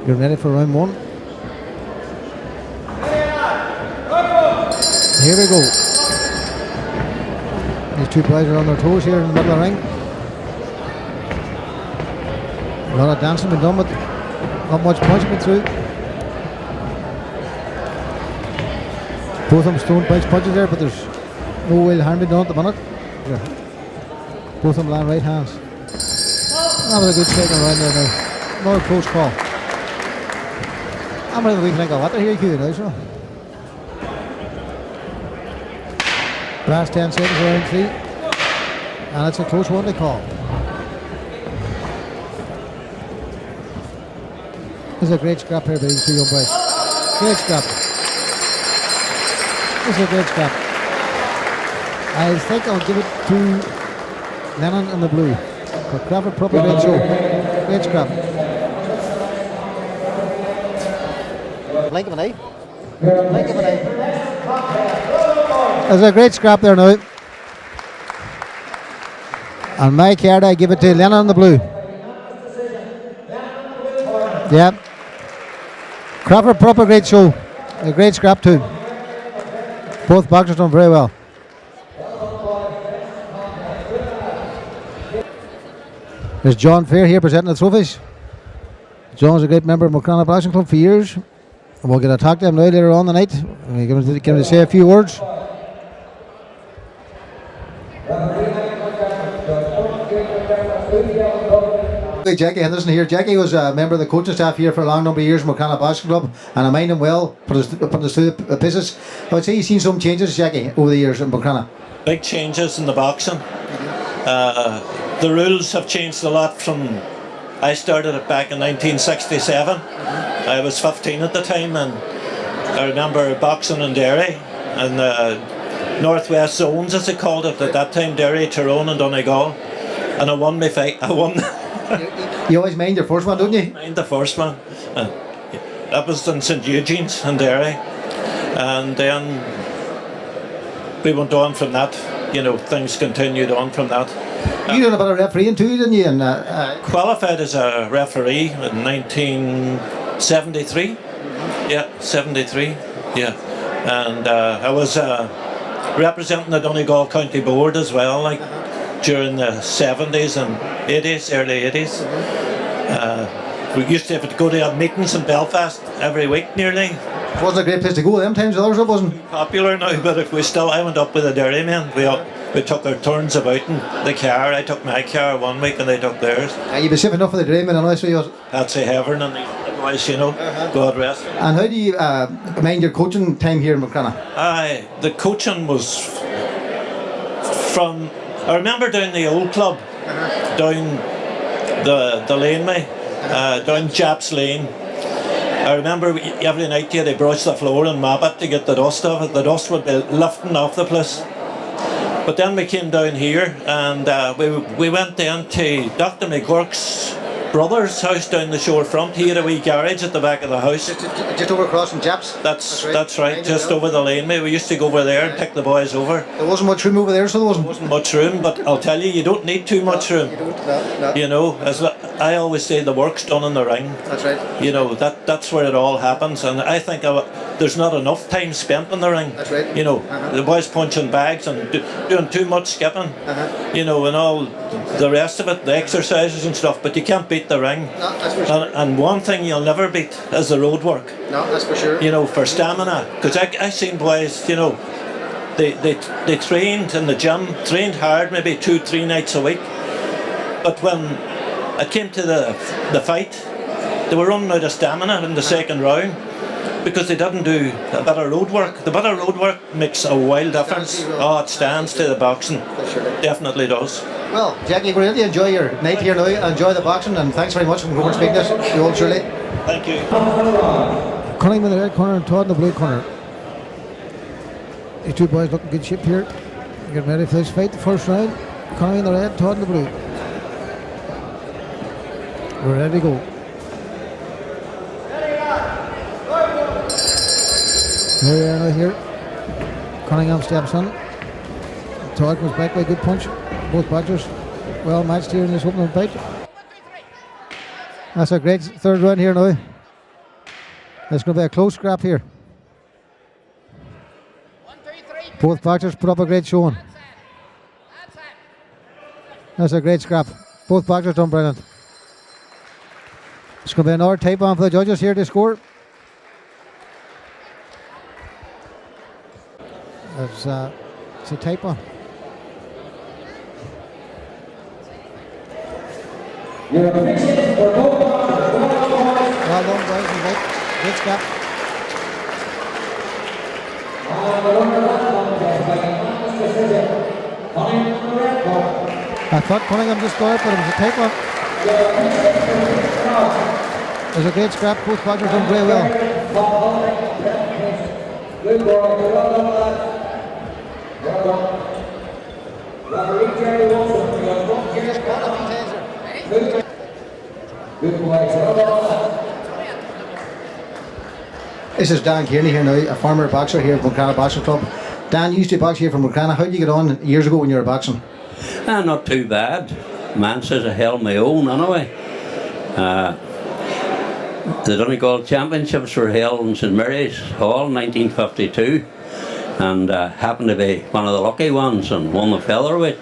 You're ready for round one. Here we go. These two boys are on their toes here in the middle of the ring. A lot of dancing been done, but not much punching been through. Both of them throwing punches there, but there's no wild harm being done at the minute. Yeah. Both of them land right hands. That was a good second round there now. Another close call. I'm ready to think of what they're here, Q now, so. Last 10 seconds of round 3. And it's a close one to call. This is a great scrap here by these two young boys. Great scrap. This is a great scrap. I think I'll give it to Lennon in the blue. For Crawford, proper great show. Great scrap. Blink of an eye. Blink of an eye. There's a great scrap there now. And my card, I give it to Lennon in the blue. Yeah. Crawford, proper great show. A great scrap too. Both boxers done very well. There's John Fair here presenting the trophies. John's a great member of Buncrana Boxing Club for years. And we'll get a talk to him now later on the night. We're going to say a few words. Jackie Henderson here. Jackie was a member of the coaching staff here for a long number of years in Buncrana Boxing Club, and I mind him well, put us through the paces. I would say you've seen some changes, Jackie, over the years in Buncrana. Big changes in the boxing. The rules have changed a lot from... I started it back in 1967. I was 15 at the time, and I remember boxing in Derry and Northwest Zones, as they called it at that time, Derry, Tyrone and Donegal, and I won my fight. I won. You always mind your first one, don't you? Mind the first one. That was in St Eugene's in Derry, and then we went on from that. You know, things continued on from that. You done a bit of refereeing too, didn't you? And qualified as a referee in 1973. Yeah, 73. Yeah, and I was representing the Donegal County Board as well, like during the 70s and 80s, early 80s. We used to have to go to meetings in Belfast every week nearly. It wasn't a great place to go them times, others it wasn't. Popular now, but if I went up with the Derrymen. We took our turns about in the car. I took my car one week and they took theirs. You've been safe enough for the Derrymen, and so you. That's a heaven and the boys, you know. God rest. And how do you mind your coaching time here in Buncrana? The coaching was from... I remember down the old club, down the laneway, down Japs Lane. I remember every night they brush the floor and mop it to get the dust off it. The dust would be lifting off the place. But then we came down here and we went then to Dr. McGurk's brother's house down the shore front. He had a wee garage at the back of the house. Just over across from Japs? That's right, just over the laneway. We used to go over there and pick the boys over. There wasn't much room over there, so there wasn't? There wasn't much room, but I'll tell you, you don't need too much room. You don't, no. You know, as I always say, the work's done in the ring. That's right. You know, that's where it all happens, and I think there's not enough time spent in the ring. That's right. You know, the boys punching bags and doing too much skipping. You know, and all the rest of it, the exercises and stuff, but you can't beat the ring. No, that's for sure. And one thing you'll never beat is the road work. No, that's for sure. You know, for stamina, because I seen boys, you know, they trained in the gym, trained hard, maybe 2-3 nights a week, but when it came to the fight, they were running out of stamina in the second round because they didn't do a bit of road work. The bit of road work makes a wild difference. Oh, it stands to the boxing. Sure. Definitely does. Well, Jackie, we really enjoy your night here now. Enjoy the boxing, and thanks very much for coming and speaking to us. You all surely. Thank you. Cunningham in the red corner and Todd in the blue corner. These two boys look in good shape here. Getting ready for this fight, the first round. Cunningham in the red, Todd in the blue. We're ready to go. Here we are now here. Cunningham steps in. Todd comes back by a good punch. Both boxers. well matched here in this opening fight. That's a great third round here now. It's going to be a close scrap here. Both boxers put up a great showing. That's a great scrap. Both boxers done brilliant. It's going to be another tape on for the judges here to score. It's a tape on. Well done, boys. Great scrap. I thought Cunningham just got it, but it was a tape on. It was a great scrap. Both boxers done very well. This is Dan Kearney here now, a former boxer here at Buncrana Boxing Club. Dan, you used to box here from Buncrana. How did you get on years ago when you were boxing? Not too bad. Man says I held my own anyway. The Donegal Championships were held in St Mary's Hall in 1952, and happened to be one of the lucky ones and won the featherweight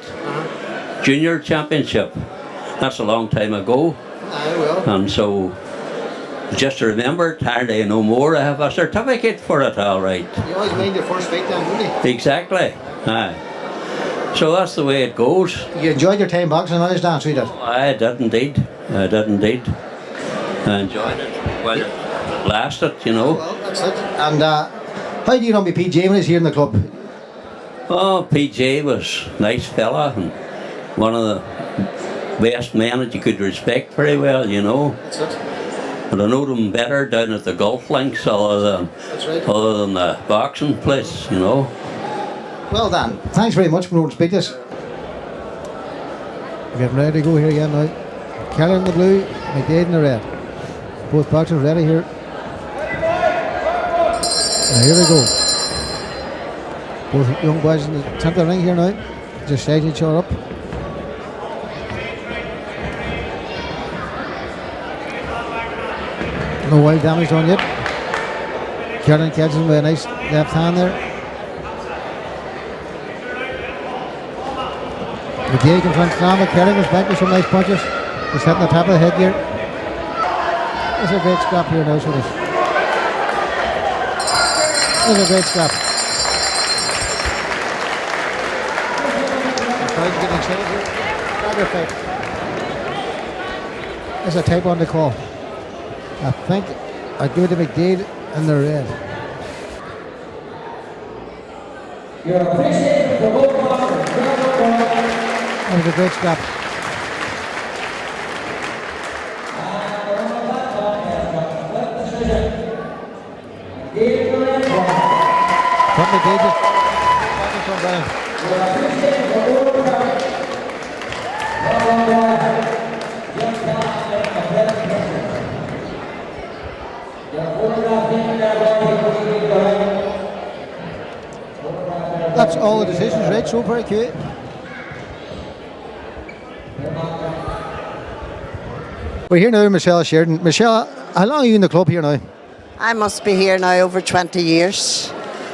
junior championship. That's a long time ago. And so, just to remember, tired of no more, I have a certificate for it, all right. You always made your first fight then, didn't you? Exactly. Aye. So that's the way it goes. You enjoyed your time boxing, I understand, so you did? I did indeed. I enjoyed it while it lasted, you know. Well, that's it. And how do you know me PJ when he's here in the club? Oh, PJ was a nice fella and one of the best men that you could respect very well, you know. That's it. But I know them better down at the golf links other than the boxing place, you know. Well done. Thanks very much for going to speak to us. We're getting ready to go here again now. Keller in the blue, McDade in the red. Both boxers ready here. And here we go. Both young boys in the centre of the ring here now. Just sizing each other up. No wild damage done yet. Kieran catches him with a nice left hand there. McGee confronts Lama. Kieran goes back with some nice punches. He's hitting the top of the head here. There's a great scrap here now, so there's a great scrap. The crowd's getting excited here. Grabber fight. There's a tape on the call. I think I'd give it to McDade in the red. That was a great scrap. From McDade just back from down. That's all the decisions, right? So very cute. We're here now with Michelle Sheridan. Michelle, how long are you in the club here now? I must be here now over 20 years,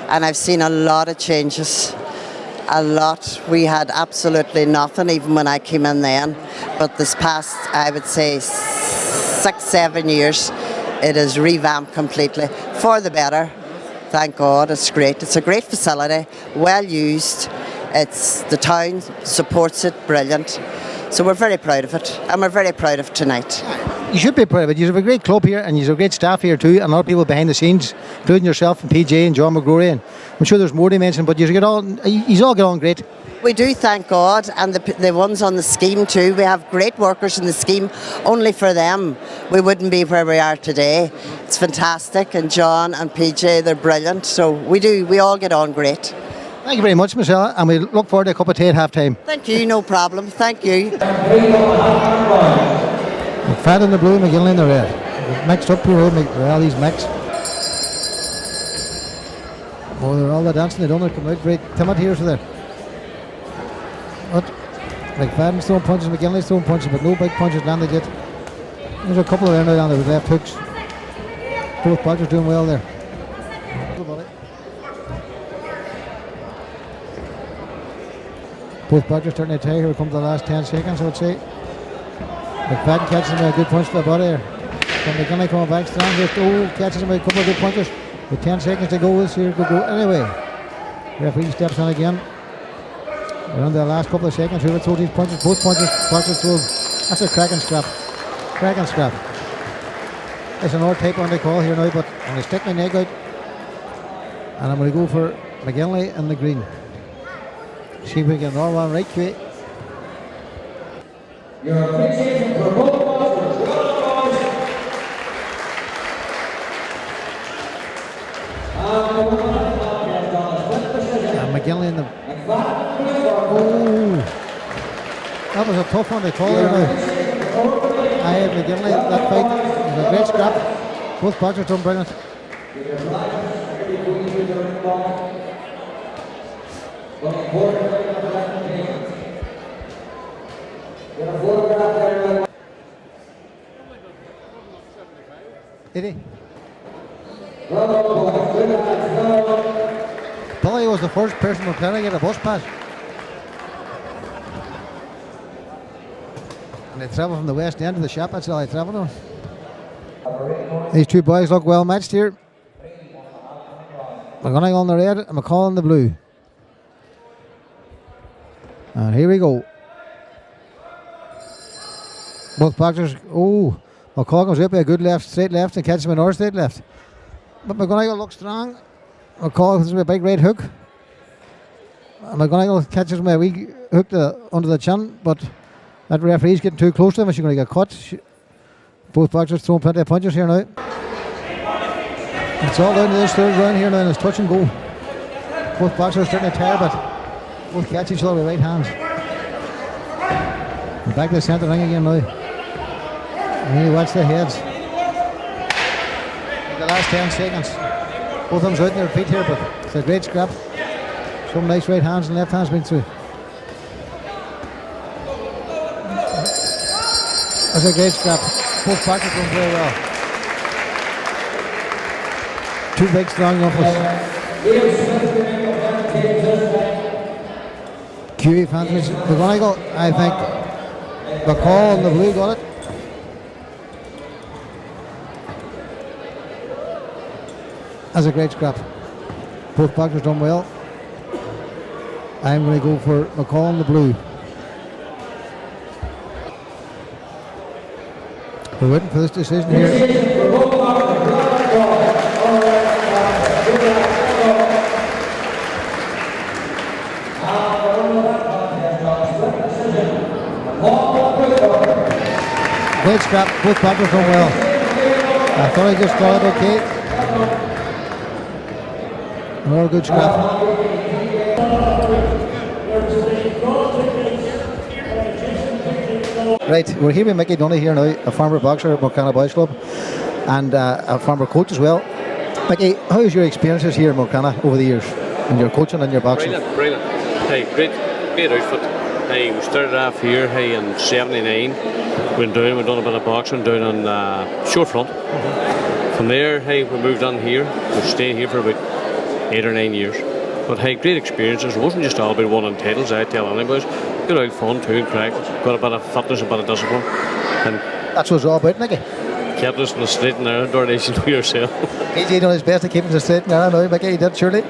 and I've seen a lot of changes. A lot. We had absolutely nothing even when I came in then, but this past, I would say, 6-7 years, it is revamped completely for the better. Thank God, it's great. It's a great facility, well used. The town supports it, brilliant. So we're very proud of it, and we're very proud of tonight. You should be proud of it. You have a great club here, and you have a great staff here too, and a lot of people behind the scenes, including yourself and PJ and John McGrory. And I'm sure there's more to mention, but you all get on great. We do, thank God, and the ones on the scheme too. We have great workers in the scheme. Only for them, we wouldn't be where we are today. It's fantastic, and John and PJ, they're brilliant. So we all get on great. Thank you very much, Michelle, and we look forward to a cup of tea at half time. Thank you, no problem. Thank you. McFadden in the blue, McGinley in the red. Mixed up here, all these mixed. Oh, they're all the dancing they done. They're coming out very timid here, so they're. But McFadden's throwing punches, McGinley's throwing punches, but no big punches landed yet. There's a couple of there now down there with left hooks. Both boxers doing well there. Both boxers starting to tie. Here comes the last 10 seconds, I would say. McFadden catches him with a good punch to the body there. From McGinley coming back strong. Just catches him with a couple of good punches. With 10 seconds to go, we'll see who go anyway. Referee steps on again. We're on the last couple of seconds. Whoever throws these punches, both punches, boxers throw. That's a cracking scrap. Cracking scrap. It's an odd type on the call here now, but I'm going to stick my neck out. And I'm going to go for McGinley in the green. See if we can roll one right quick. Your appreciation for both boxers. And McGinley in the... Oh! That was a tough one to call there now. I had McGinley, that fight was a great scrap. Both boxers done brilliant. Did he? Billy was the first person to try to get a bus pass. And they travel from the west end to the shop, that's all they travel on. These two boys look well matched here. McGonagall on the red and McCall on the blue. And here we go. Both boxers, McCall comes up with a good left, straight left, and catches him another straight left. But McGonagall looks strong. McCall has a big right hook. And McGonagall catches him a wee hook under the chin, but that referee's getting too close to him. She's going to get caught. Both boxers throwing plenty of punches here now. It's all down to this third round here now, and it's touch and go. Both boxers starting to tire, but both catch each other with right hands. And back to the centre ring again now. And you watch the heads. The last 10 seconds. Both of them's out in their feet here, but it's a great scrap. Some nice right hands and left hands been through. That's a great scrap. Both boxers doing very well. Two big strong knuckles. QE fantasy. McGonagall, I think the call on the blue got it. That's a great scrap. Both boxers done well. I'm going to go for McCall on the blue. We're waiting for this decision here. Great scrap, both boxers done well. I thought I just got it okay. Another good scrap. Right, we're here with Mickey Downey here now, a former boxer at Buncrana Boys Club and a former coach as well. Mickey, how is your experiences here at Buncrana over the years, in your coaching and your boxing? Brilliant. Hey, great outfit. Hey, we started off here in '79. We've done a bit of boxing down on Shorefront. From there, hey, we moved on here. We've stayed here for about 8 or 9 years. But hey, great experiences. It wasn't just all about winning titles, I tell anybody. Good old fun too and crack. Got a bit of fitness, a bit of discipline. And that's what it's all about, Mickey. Kept us in the straight and narrow, door nation to yourself. PJ done his best to keep us straight and narrow now, Mickey, he did surely.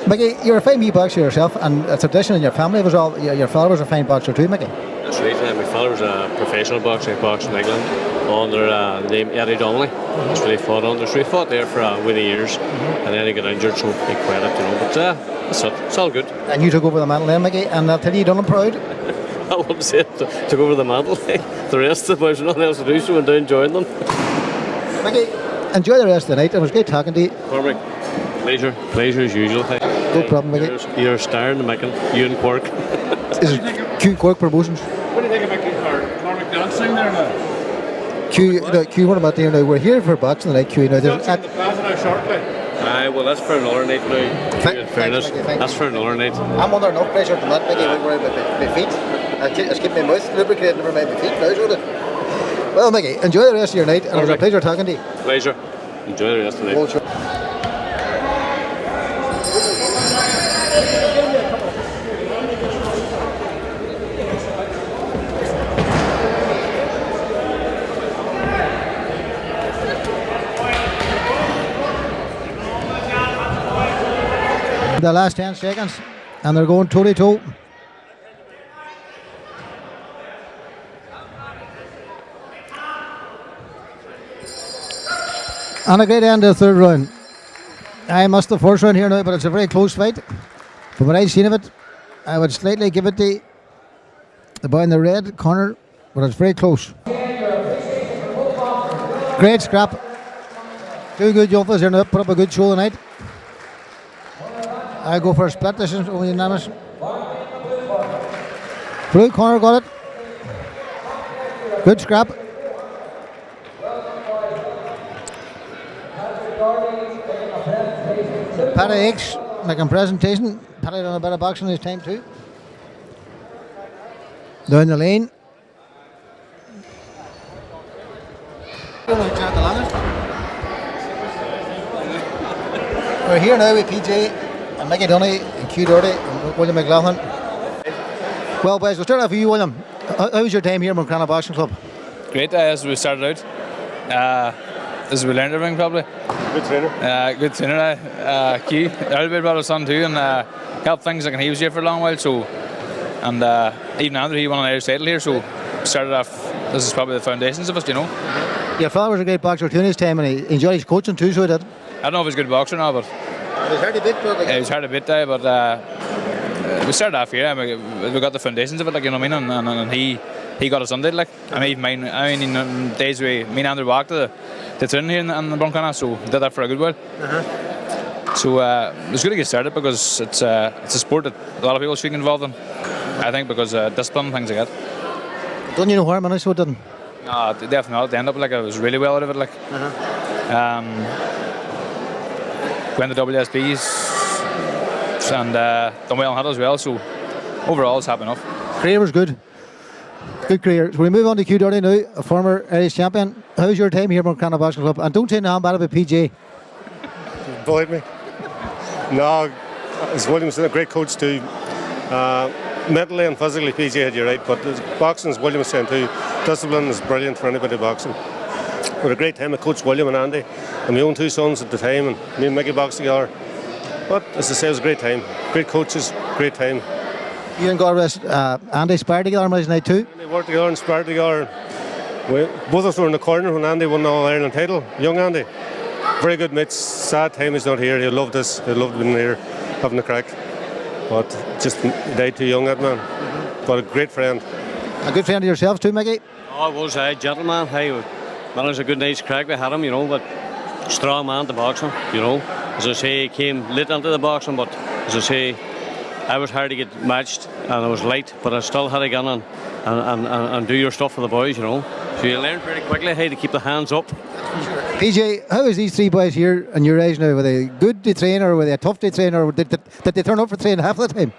Mickey, you're a fine wee boxer yourself, and a tradition in your family was all, your father was a fine boxer too, Mickey. That's right, my father was a professional boxer, he boxed in England under the name Eddie Donnelly. That's what he fought under. So he fought there for many years, and then he got injured, so he quit it, you know. But that's it, it's all good. And you took over the mantle then, Mickey, and I'll tell you done him proud. I wouldn't say it, took over the mantle. The rest of the boys, nothing else to do, so went down and joined them. Mickey, enjoy the rest of the night. It was great talking to you. Cormac, pleasure as usual. No problem, Mickey. You're a star in the making, you and Cork. This is Q Cork Promotions. What do you think about Cormac dancing there now? Q, what about there now? We're here for boxing tonight, Q. Now, the plaza now shortly. Well, that's for another night now. In fairness, that's for another night. I'm under enough pressure than that, Mickey. We're about my feet. Just keep my mouth lubricated, never mind my feet now, would it? Well, Mickey, enjoy the rest of your night, and it was a pleasure talking to you. Pleasure. Enjoy the rest of the night. Well, sure. The last 10 seconds, and they're going toe to toe. And a great end to the third round. I missed the first round here now, but it's a very close fight. From what I've seen of it, I would slightly give it to the boy in the red corner, but it's very close. Great scrap. Two good jumpers here now, put up a good show tonight. I go for a split decision, only unanimous. Blue corner got it. Good scrap. Paddy X making presentation. Paddy done a bit of boxing this time too. Down the lane. We're here now with PJ and Mickey Downey and Q Doherty and William McLaughlin. Well, boys, we'll start off with you, William. How was your time here at Buncrana Boxing Club? Great, as we started out. As we learned everything, probably. Good trainer. Good trainer, Q. Albert brought us on too and helped things. Like, and he was here for a long while, so. And even Andrew, he won an Irish title here, so started off. This is probably the foundations of us, you know. Your father was a great boxer too in his time, and he enjoyed his coaching too, so he did. I don't know if he's a good boxer now, but. It was hard a bit, but. It was hard a bit there, but we started off here. And we got the foundations of it, like, you know what I mean, and he got us under it, like. I mean, in days me and Andrew walked the training here in the Buncrana, so did that for a good while. So it was good to get started because it's a sport that a lot of people should get involved in. I think because discipline and things like that. Done you no harm, and I so it didn't. No, definitely not. At the end up, like, I was really well out of it, like. Went the WSBs and done well on that as well. So overall, it's happy enough. Career was good. Good career. So we move on to Q Doherty now, a former Irish champion. How's your time here at Buncrana Boxing Club? And don't say no bad about PJ. Believe me. No, as William's a great coach too. Mentally and physically, PJ had you right, but boxing, as William was saying too, discipline is brilliant for anybody boxing. We had a great time with Coach William and Andy, and my own two sons at the time, and me and Mickey boxed together. But as I say, it was a great time. Great coaches, great time. You and Gorvis, Andy sparred together on Wednesday night too? They worked together and sparred together. Both of us were in the corner when Andy won the All-Ireland title. Young Andy. Very good mates. Sad time he's not here. He loved this. He loved being here, having a crack. But just died too young, that man. But a great friend. A good friend of yourself too, Mickey? Oh, it was a gentleman. Hey, managed a good night's crack. We had him, you know, but strong man to boxing, you know. As I say, he came late into the boxing, but as I say, I was hard to get matched and I was light, but I still had a gun and do your stuff for the boys, you know. So you learn very quickly how to keep the hands up. PJ, how is these three boys here in your age now? Were they good to train, or were they tough to train, or did they turn up for training half the time?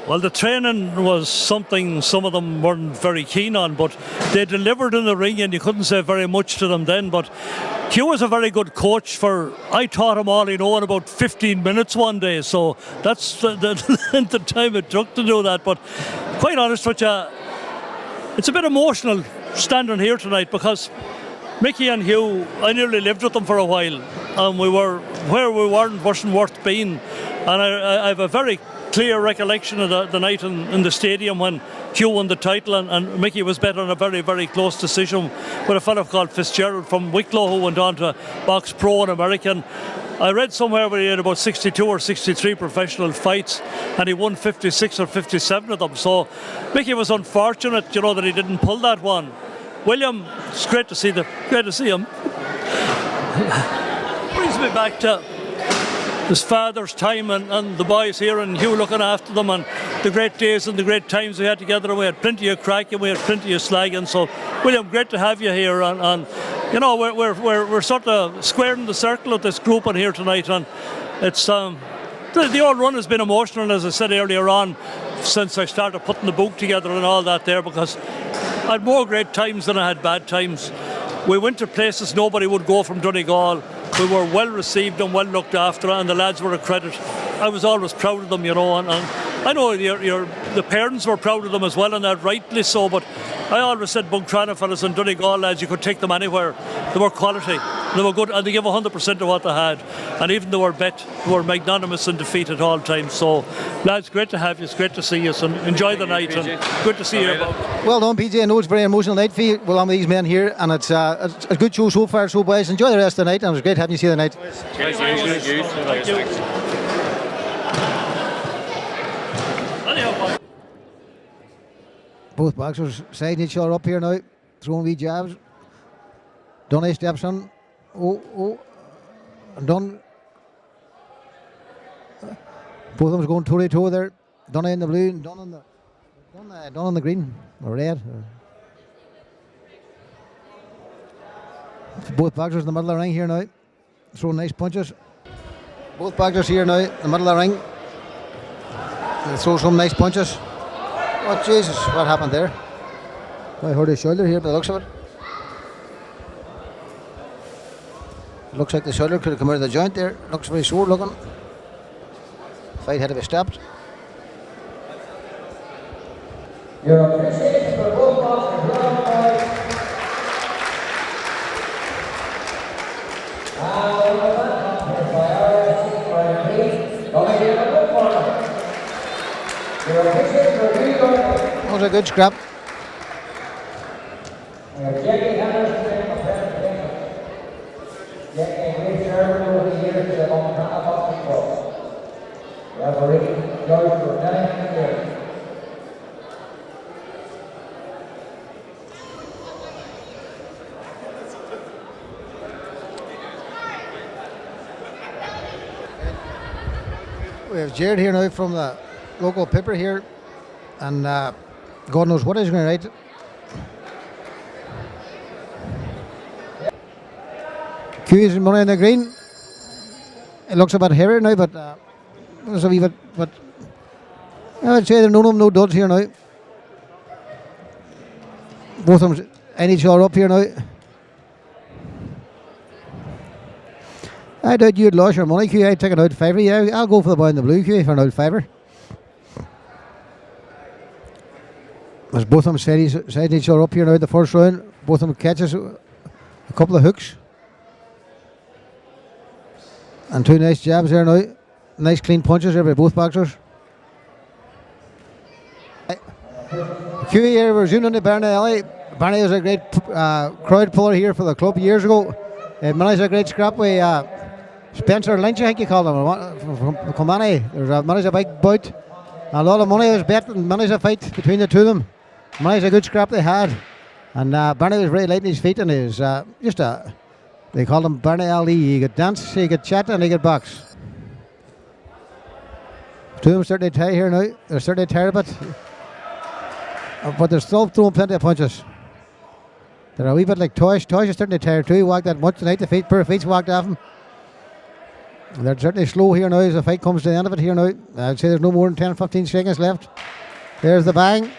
Well, the training was something some of them weren't very keen on, but they delivered in the ring and you couldn't say very much to them then. But Hugh was a very good coach. I taught him all in about 15 minutes one day, so that's the length of time it took to do that. But quite honest with you, it's a bit emotional standing here tonight because Mickey and Hugh, I nearly lived with them for a while, and we were where we wasn't worth being. And I have a very clear recollection of the night in the stadium when Hugh won the title and Mickey was better in a very, very close decision with a fellow called Fitzgerald from Wicklow who went on to box pro in American. I read somewhere where he had about 62 or 63 professional fights and he won 56 or 57 of them. So Mickey was unfortunate, you know, that he didn't pull that one. William, it's great to see him. Brings me back to his father's time and the boys here and Hugh looking after them and the great days and the great times we had together, and we had plenty of crack and we had plenty of slagging. So William, great to have you here, and you know we're sort of squaring the circle of this group in here tonight, and it's the old run has been emotional, as I said earlier on. since I started putting the book together and all that there, because I had more great times than I had bad times. We went to places nobody would go from Donegal. We were well received and well looked after, and the lads were a credit. I was always proud of them, you know, and I know the parents were proud of them as well, and that rightly so, but I always said Buncrana fellas and Donegal lads, you could take them anywhere. They were quality, they were good, and they gave 100% of what they had. And even they were magnanimous in defeat at all times. So, lads, great to have you, it's great to see you, so enjoy the night, and good to see you. Well done, PJ. I know it's a very emotional night for you with all of these men here, and it's a good show so far, so boys. Enjoy the rest of the night, and it was great having you see the night. Thank you. Both boxers siding each other up here now, throwing wee jabs. Dunny steps in. And Dunn. Both of them going toe to toe there. Dunny in the blue and Dunn on the green or red. Both boxers in the middle of the ring here now, throwing nice punches. Both boxers here now in the middle of the ring. They throw some nice punches. Oh Jesus, what happened there? I hurt his shoulder here by the looks of it. Looks like the shoulder could have come out of the joint there. Looks very sore looking. Fight had to be stopped. Your appreciation for both boxers, round five. And the man comes by RSC by me, coming in a good corner. Your appreciation for you, That was a good scrap. Jackie Henderson of Pennsylvania. Jackie, we served over the years to the Buncrana Boxing Club. Referee, George for 9 years. We have Jared here now from the local paper here, and God knows what he's going to write. Q's money in the green. It looks a bit heavier now, but it's a wee bit. But I would say there are no duds here now. Both of them in each other up here now. I doubt you'd lost your money, Q. I'd take an out fiver. Yeah, I'll go for the boy in the blue, Q, for an out fiver. As both of them side each other up here now, the first round, both of them catches a couple of hooks. And two nice jabs there now. Nice clean punches there by both boxers. Q here, we're zooming into Barney Alley. Barney was a great crowd puller here for the club years ago. It managed a great scrap with Spencer Lynch, I think you called him, from Kilmarnock. Managed a big bout. A lot of money was bet and managed a fight between the two of them. Managed a good scrap they had. And Barney was very light on his feet, and he was they called him Barney Ali. He could dance, he could chat, and he could box. Two of them starting to tie here now. They're starting to tire a bit. But they're still throwing plenty of punches. They're a wee bit like Tosh. Tosh is starting to tire too. He walked that much tonight. The pair of feet walked off him. They're certainly slow here now as the fight comes to the end of it here now. I'd say there's no more than 10-15 seconds left. There's the bang.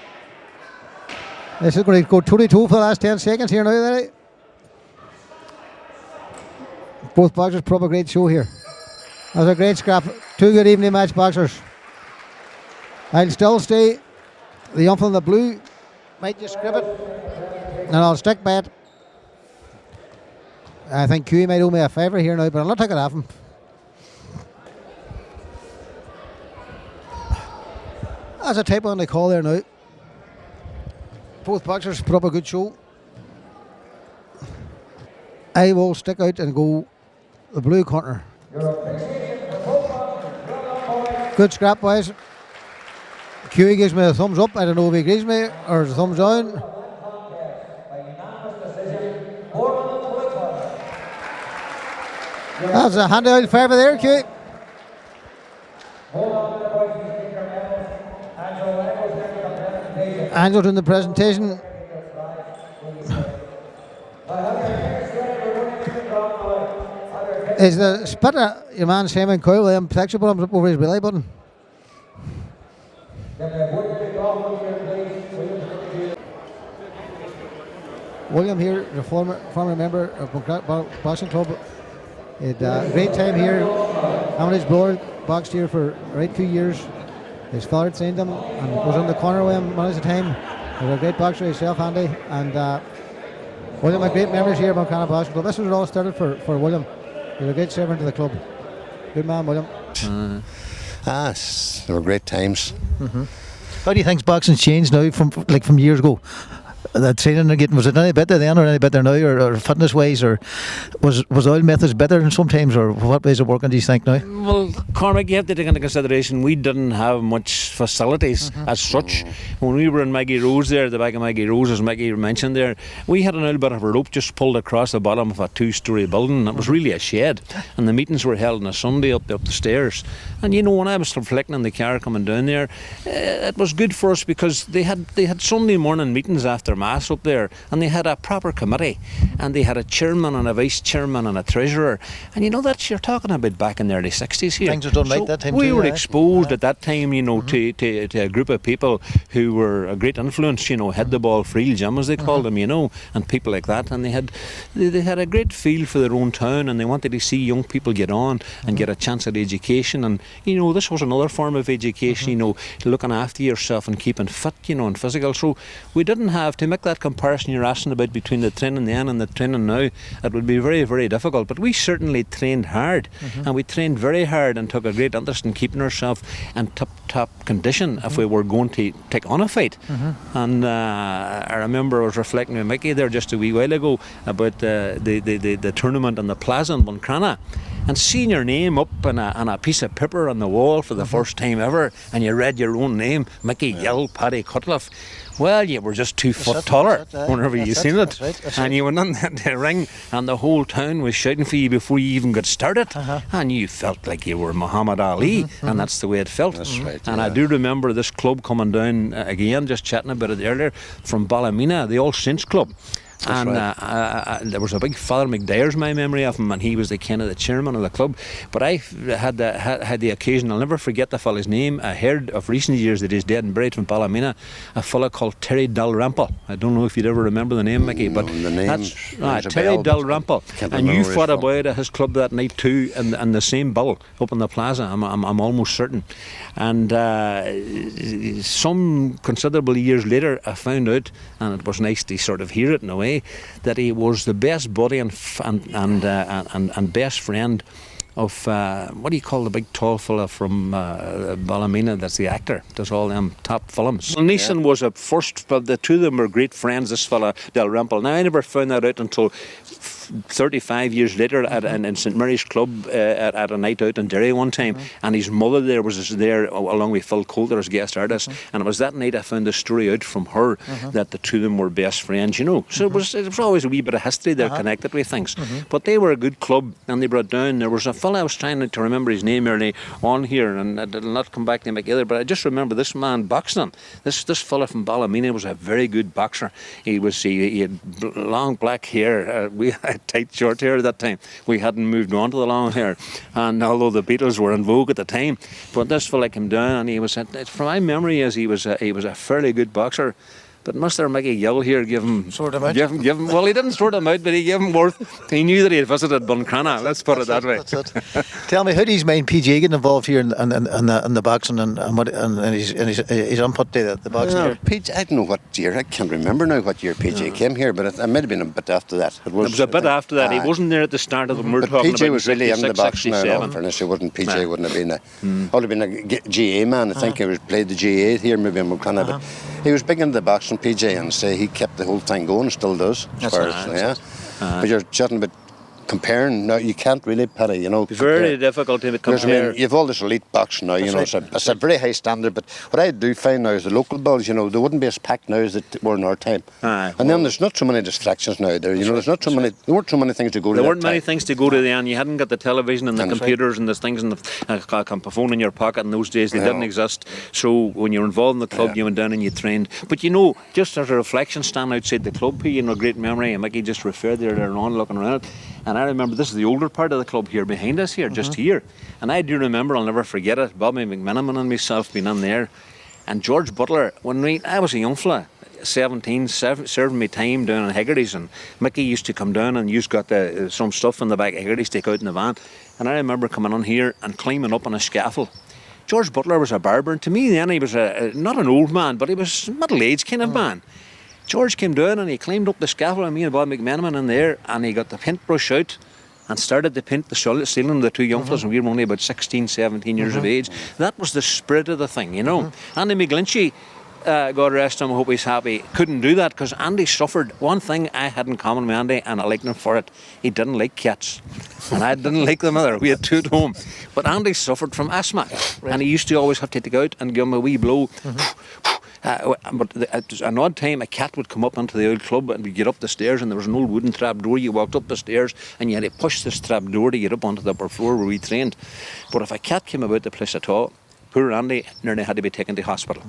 This is going to go 2-2 for the last 10 seconds here now. Both boxers put up a great show here. That was a great scrap. Two good evening match boxers. I'll still stay. The young in the blue might just grip it. And I'll stick by it. I think Q might owe me a favour here now, but I'll not take it off him. That's a type on the call there now. Both boxers put up a good show. I will stick out and go the blue corner. Good scrap, boys. Q gives me a thumbs up. I don't know if he agrees with me or a thumbs down. That's a handy old favour there, Q. Angel doing the presentation. Is the spitter your man Simon Coyle with them protection buttons up over his belly button? William here, the former member of Buncrana Boxing Club. He had a great time here. His brother boxed here for a right few years. His father trained him and was on the corner with him most of the time. He was a great boxer himself, Andy. And William had great memories here at Buncrana Boxing Club. This was it all started for William. He was a great servant to the club. Good man, William. They were great times. How do you think boxing's changed now from years ago? The training they're getting, was it any better then or any better now, or fitness wise, or was oil methods better than sometimes, or what ways of working do you think now? Well, Cormac, you have to take into consideration we didn't have much facilities as such. When we were in Maggie Rose there, the back of Maggie Rose, as Maggie mentioned there, we had an old bit of a rope just pulled across the bottom of a 2-storey building. It was really a shed, and the meetings were held on a Sunday up the stairs. And you know, when I was reflecting on the car coming down there, it was good for us because they had Sunday morning meetings after Mass up there, and they had a proper committee, and they had a chairman and a vice chairman and a treasurer. And you know, that's, you're talking about back in the early 60s here. Things were done right that time we too, were exposed at that time, you know, to a group of people who were a great influence, you know, head the ball free Jim as they called them, you know, and people like that. And they had a great feel for their own town, and they wanted to see young people get on and get a chance at education. And you know, this was another form of education, you know, looking after yourself and keeping fit, you know, and physical. So we didn't have to make that comparison you're asking about between the training then and the training now. It would be very, very difficult. But we certainly trained hard, and we trained very hard and took a great interest in keeping ourselves in top condition if we were going to take on a fight. And I remember I was reflecting with Mickey there just a wee while ago about the tournament in the plaza in Buncrana, and seeing your name up on a piece of paper on the wall for the first time ever, and you read your own name, Mickey Gill, Paddy Cutcliffe. Well, you were just 2 foot taller whenever you seen it. And you went in the ring, and the whole town was shouting for you before you even got started. And you felt like you were Muhammad Ali, and that's the way it felt. That's right. And I do remember this club coming down again, just chatting about it earlier, from Ballymena, the All Saints Club. And there was a big Father McDyer's, my memory of him, and he was the kind of the chairman of the club. But I had the occasion, I'll never forget the fella's name. I heard of recent years that he's dead and buried from Ballymena, a fella called Terry Dalrymple. I don't know if you'd ever remember the name, Mickey, but that's Terry Dalrymple. And you fought about at his club that night too, in the same bill up in the plaza. I'm almost certain. And some considerable years later, I found out, and it was nice to sort of hear it in a way, that he was the best buddy and best friend of what do you call the big tall fella from Ballymena that's the actor, does all them top films. Well, Neeson was a first, but the two of them were great friends, this fella Dalrymple. Now I never found that out until 35 years later in St Mary's Club at a night out in Derry one time, and his mother there was there along with Phil Coulter as guest artist, and it was that night I found the story out from her that the two of them were best friends, you know. So it was always a wee bit of history there connected with things. But they were a good club, and they brought down, there was a fella I was trying to remember his name early on here, and it'll not come back to me either, but I just remember this man boxing. This fella from Ballymena was a very good boxer. He had long black hair. We had tight short hair at that time. We hadn't moved on to the long hair, and although the Beatles were in vogue at the time, but this fella came down, and he was, from my memory, he was a fairly good boxer. But Mr. Mickey Gill here gave him... Sort him out? Well, he didn't sort him out, but he gave him worth. He knew that he had visited Buncrana, let's put it that way. That's it. Tell me, how do you mind PJ getting involved here in the boxing and his input to the boxing here? PJ, I don't know what year, I can't remember now what year PJ came here, but it might have been a bit after that. It was a bit after that. He wasn't there at the start of the we're talking PJ about was really in the boxing now, in 67. fairness. He wasn't, PJ wouldn't have been would have been a GA man. I think he played the GA here, maybe in Buncrana, but he was big into the boxing, PJ, and say he kept the whole thing going, still does. But you're chatting about comparing now, you can't really, Paddy, you know. Very difficult to compare. I mean, you've all this elite boxing now, you know, it's a very high standard, but what I do find now is the local bills, you know, they wouldn't be as packed now as they were in our time. And then there's not so many distractions now there, you know, there weren't so many things to go to. There weren't many things to go to then. You hadn't got the television and the computers and the things and the phone in your pocket in those days. They didn't exist. So when you were involved in the club, you went down and you trained. But you know, just as a reflection stand outside the club here, you know, great memory, and Mickey just referred there on looking around it. And I remember, this is the older part of the club here behind us here, just here. And I do remember, I'll never forget it, Bobby McMiniman and myself being in there. And George Butler, I was a young fella, 17, serving me time down in Haggerty's, and Mickey used to come down and used got some stuff in the back of Haggerty's, take out in the van. And I remember coming on here and climbing up on a scaffold. George Butler was a barber, and to me then he was not an old man, but he was a middle-aged kind of man. George came down and he climbed up the scaffold, and me and Bob McMenamin in there, and he got the paintbrush out and started to paint the ceiling of the two young fellas, and we were only about 16, 17 years of age. That was the spirit of the thing, you know. Andy McGlinchey, God rest him, I hope he's happy, couldn't do that because Andy suffered. One thing I had in common with Andy, and I liked him for it, he didn't like cats. And I didn't like them either. We had two at home. But Andy suffered from asthma. Right. And he used to always have to take out and give him a wee blow. But at an odd time, a cat would come up onto the old club, and we'd get up the stairs, and there was an old wooden trap door. You walked up the stairs and you had to push this trap door to get up onto the upper floor where we trained. But if a cat came about the place at all, poor Andy nearly had to be taken to hospital.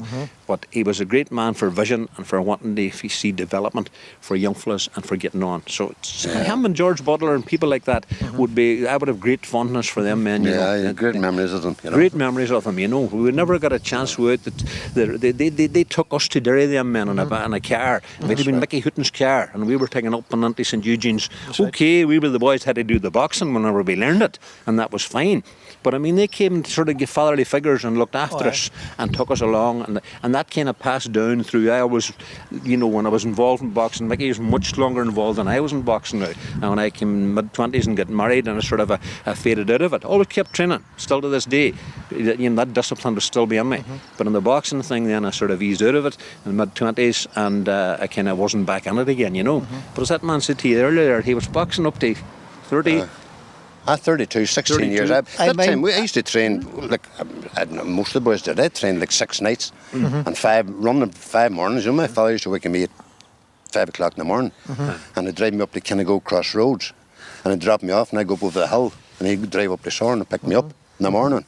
But he was a great man for vision and for wanting to see development for young fellas and for getting on. So him and George Butler and people like that would be, I would have great fondness for them men. You know. Great memories of them. You know. Great memories of them, you know. We never got a chance with it. They took us to Derry, them men, in a car. It might have been Mickey Houghton's car, and we were taken up on Auntie St. Eugene's. Okay, we were the boys had to do the boxing whenever we learned it, and that was fine. But I mean, they came and sort of give fatherly figures and looked after us and took us along, and that kind of passed down through. I always, you know, when I was involved in boxing, Mickey was much longer involved than I was in boxing now. And when I came mid-20s and got married, and I sort of I faded out of it. Always kept training, still to this day. You know, that discipline was still behind me. But in the boxing thing, then I sort of eased out of it in mid-20s, and I kind of wasn't back in it again, you know. But as that man said to you earlier, he was boxing up to 30. 32, 16 32. years. At that time, I used to train, like most of the boys did. I trained like 6 nights and running 5 mornings. You know, my father used to wake me at 5 o'clock in the morning, and he'd drive me up to Kinnago Cross Roads, and he'd drop me off, and I'd go up over the hill, and he'd drive up to Sorn and pick me up in the morning.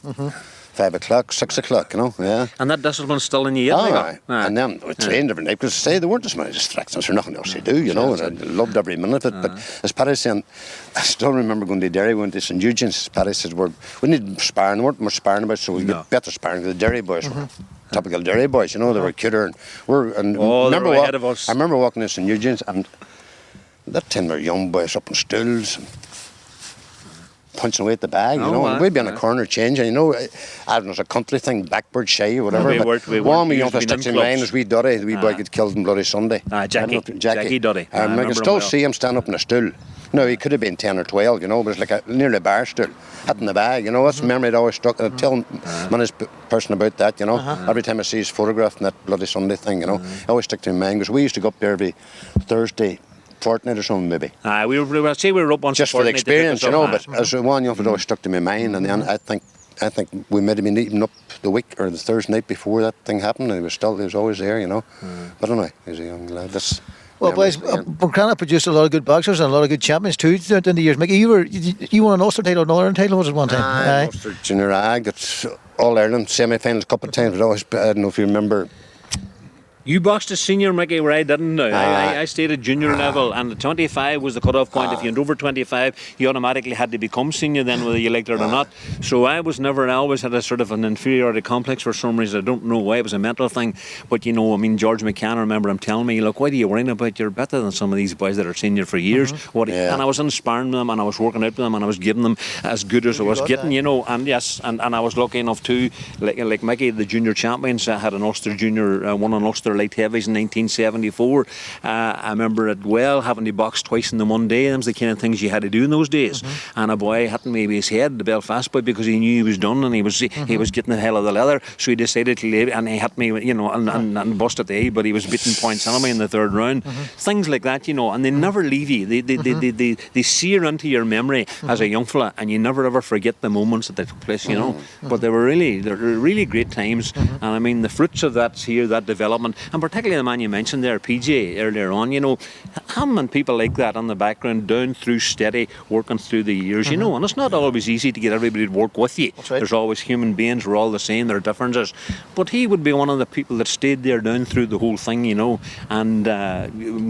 5 o'clock, 6 o'clock, you know, yeah. And that discipline's still in you yet? Aye. And then we trained every night, because there weren't as many distractions, there's nothing else to do, you know, and I loved every minute of it. But as Paddy saying, I still remember going to Derry, went to St. Eugene's. Paddy said, we need sparring, there weren't much sparring about, so we get better sparring. The Derry boys were typical Derry boys, you know, they were cuter, and they were ahead of us. I remember walking to St. Eugene's, and that time we were young boys up on stools, punching away at the bag, you know. We'd be in a corner changing, you know. I don't know, it's a country thing, Blackbird Shy or whatever. One of my youngest sticks in line was wee Duddy, the wee boy got killed on Bloody Sunday. Jackie Duddy. I can still see him stand up on a stool. No, he could have been 10 or 12, you know, but it's like nearly a bar stool, hitting the bag, you know. That's a memory that always stuck. I tell my person about that, you know. Every time I see his photograph in that Bloody Sunday thing, you know, I always stick to my mind, because we used to go up there every Thursday fortnight or something, maybe. We were up once just for the experience, you know. But as one young, it always stuck to my mind, and then I think we might have been eating up the week or the Thursday night before that thing happened, and he was always there, you know. But anyway, he was a young lad. Well, boys, Buncrana produced a lot of good boxers and a lot of good champions too in the years. Mickey, you won an Ulster title, an All-Ireland title, was it one time? Ulster Junior Ag, that's All-Ireland semi-finals a couple of times, but always, I don't know if you remember. You boxed as senior, Mickey, where I didn't know. I stayed at junior level, and the 25 was the cut-off point. If you went over 25, you automatically had to become senior then, whether you liked it or not. So I always had a sort of an inferiority complex for some reason. I don't know why. It was a mental thing. But, you know, I mean, George McCann, I remember him telling me, look, what are you worrying about? You're better than some of these boys that are senior for years. And I was inspiring them, and I was working out with them, and I was giving them as good as I was getting, you know. And yes, and I was lucky enough too, like Mickey, the junior champions, I had an Ulster junior, won an Ulster light heavies in 1974. I remember it well, having to box twice in the one day. Them was the kind of things you had to do in those days. And a boy hitting maybe his head, the Belfast boy, because he knew he was done, and he was getting the hell of the leather. So he decided to leave, and he hit me, you know, and busted the eye, but he was beating points on me in the third round. Things like that, you know, and they never leave you. They sear into your memory as a young fella, and you never ever forget the moments that they took place, you know. But they're really great times, and I mean the fruits of that development. And particularly the man you mentioned there, PJ, earlier on, you know, him and people like that on the background, down through steady, working through the years, you know, and it's not always easy to get everybody to work with you. That's right. There's always human beings, we're all the same, there are differences. But he would be one of the people that stayed there down through the whole thing, you know, and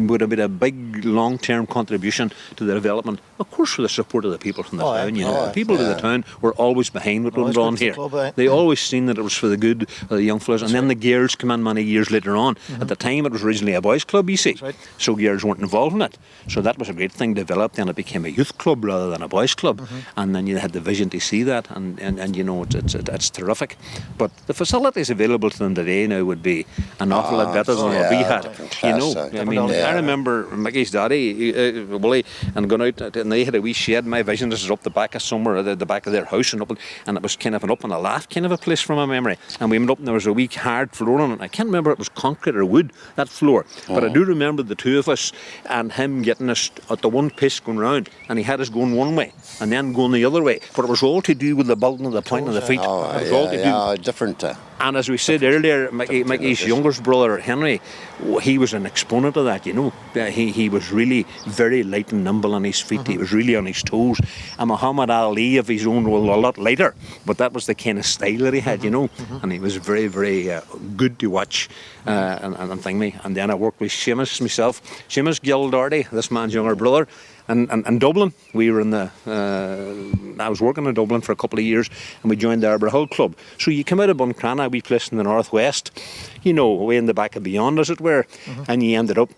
would have been a big long-term contribution to the development, of course, with the support of the people from the town, you know. The people of the town were always behind what went on here. They always seen that it was for the good of the young fellas, and then the girls come in many years later on. At the time, it was originally a boys' club, you see, so girls weren't involved in it. So that was a great thing developed, and it became a youth club rather than a boys' club. And then you had the vision to see that, and you know, it's terrific. But the facilities available to them today now would be an awful lot better than what we had. You know, I mean, I remember Mickey's daddy, Willie, and going out, and they had a wee shed. My vision, this is up the back of somewhere, the back of their house, and it was kind of an up on a lath kind of a place from my memory. And we went up, and there was a wee hard floor on it. I can't remember if it was concrete or wood, that floor. But I do remember the two of us and him getting us at the one pace going round, and he had us going one way and then going the other way. But it was all to do with the building of the point of the feet. It was all to do. Different. And as we said earlier, Mickey's youngest brother, Henry, he was an exponent of that, you know. He was really very light and nimble on his feet. He was really on his toes. And Muhammad Ali of his own, well, a lot later, but that was the kind of style that he had, you know. And he was very, very good to watch and thing me. And then I worked with Seamus myself. Seamus Gildarty, this man's younger brother. And Dublin, we were in the. I was working in Dublin for a couple of years, and we joined the Arbor Hill Club. So you come out of Buncrana, a wee place in the northwest, you know, way in the back of beyond, as it were, and you ended up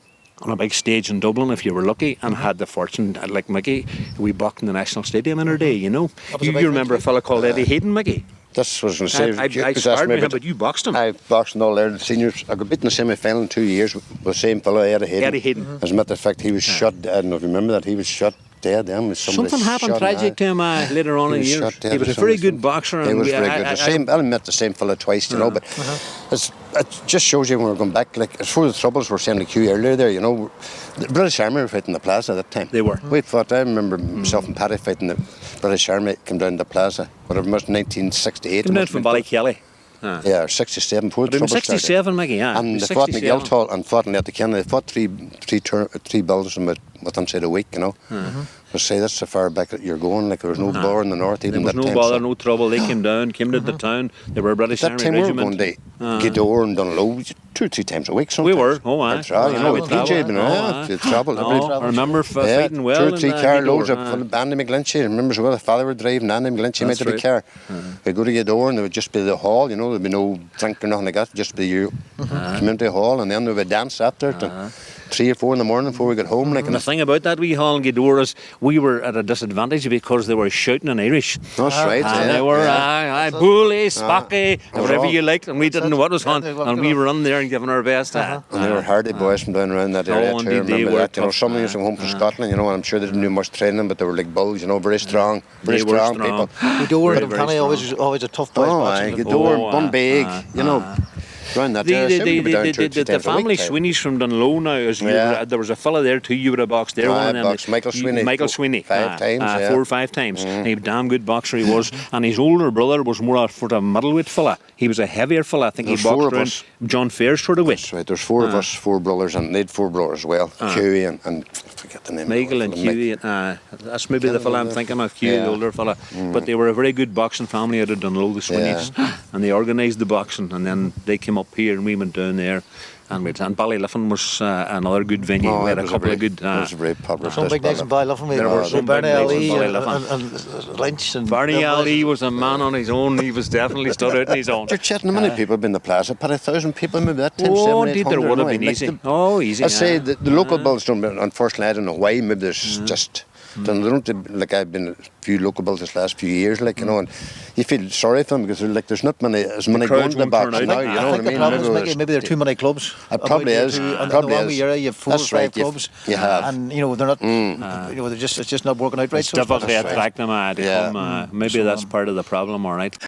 on a big stage in Dublin if you were lucky, and had the fortune, like Mickey, we boxed in the National Stadium in our day, you know. You remember a fella called Eddie Hayden, Mickey? This was going to say. I sparred with him, but you boxed him. I boxed in all Ireland seniors. I got beaten in the semi-final in 2 years with the same fellow, Eddie Hayden. As a matter of fact, he was shot. I don't know if you remember that. He was shot dead. Something happened tragic to him later on in the years. He was a very good boxer. He was very good. I met the same fellow twice, you know. But it just shows you when we're going back. Like it's for the troubles we're saying the queue earlier there. You know, the British Army were fighting the Plaza at that time. They were. We fought. I remember myself and Paddy fighting the British Army. Came down to the Plaza. Whatever it was, 1968. Came down from Ballykelly. Yeah, or 67. Before the trouble 67, started. Mickey, yeah. And they fought in the Guildhall and fought in the Kenny. They fought three buildings within say a week, you know. But say that's so far back that you're going, like there was no bar in the north even. There was no bother, no trouble. They came down, came to the town. They were a British Army regiment. That time we were going to Gidor and Dunlow 2 or 3 times a week sometimes. We were, you know, with PJ, you travel. I remember fighting well. 2 or 3 car loads of Andy McGlinchey. I remember as well, the father would drive and Andy McGlinchey made the car. We'd go to Gidor and there would just be the hall, you know, there'd be no drink or nothing like that, just be your community hall, and then we would dance after it. 3 or 4 in the morning before we got home. Like, and the thing about that wee hall in Gidor is we were at a disadvantage because they were shouting in Irish. That's right. And they were bully, spocky, whatever you liked, and we didn't know what was on. And we were on there and giving our best. And they were hardy boys from down around that area too. Remember that? You know, some of them used to come home from Scotland, you know, and I'm sure they didn't do much training, but they were like bulls, you know, very strong people. Gidor and Buncrana always a tough place. Gidor, Bunbeg, you know. The family Sweeney's from Dunlow now. There was a fella there too. You would have boxed there. Michael Sweeney. 5 times. 4 or 5 times. He was a damn good boxer he was. And his older brother was more for a middleweight fella. He was a heavier fella. I think he boxed around John Fair's sort of weight. That's right. There's 4 of us, 4 brothers, and they'd 4 brothers as well. Huey and I forget the name. Michael and Huey. That's maybe the fella I'm thinking of. Huey, the older fella. But they were a very good boxing family out of Dunlow, the Sweeneys, and they organised the boxing, and then they came up here and we went down there. And Ballyliffin was another good venue. We had a couple of good. It was a very popular. Some big names in Ballyliffin. There were some Barney Ali and Lynch. And Barney Ali was a man on his own. He was definitely stood out on his own. You're chatting. How many people have been in the Plaza? About 1,000 people, maybe that time. Oh, indeed, there would have been easy. Easy. I'd say the local builds don't. Unfortunately, I don't know why. Maybe there's just. Like I've been a few local builds this last few years, like, you know, and you feel sorry for them because there's not as many going to the box now, you know what I mean? Maybe there are too many clubs. It probably is. Probably is. You have 4 or 5 clubs. You have. And, you know, they're not, you know, it's just not working out right. It's difficult to attract them. Maybe that's part of the problem, all right.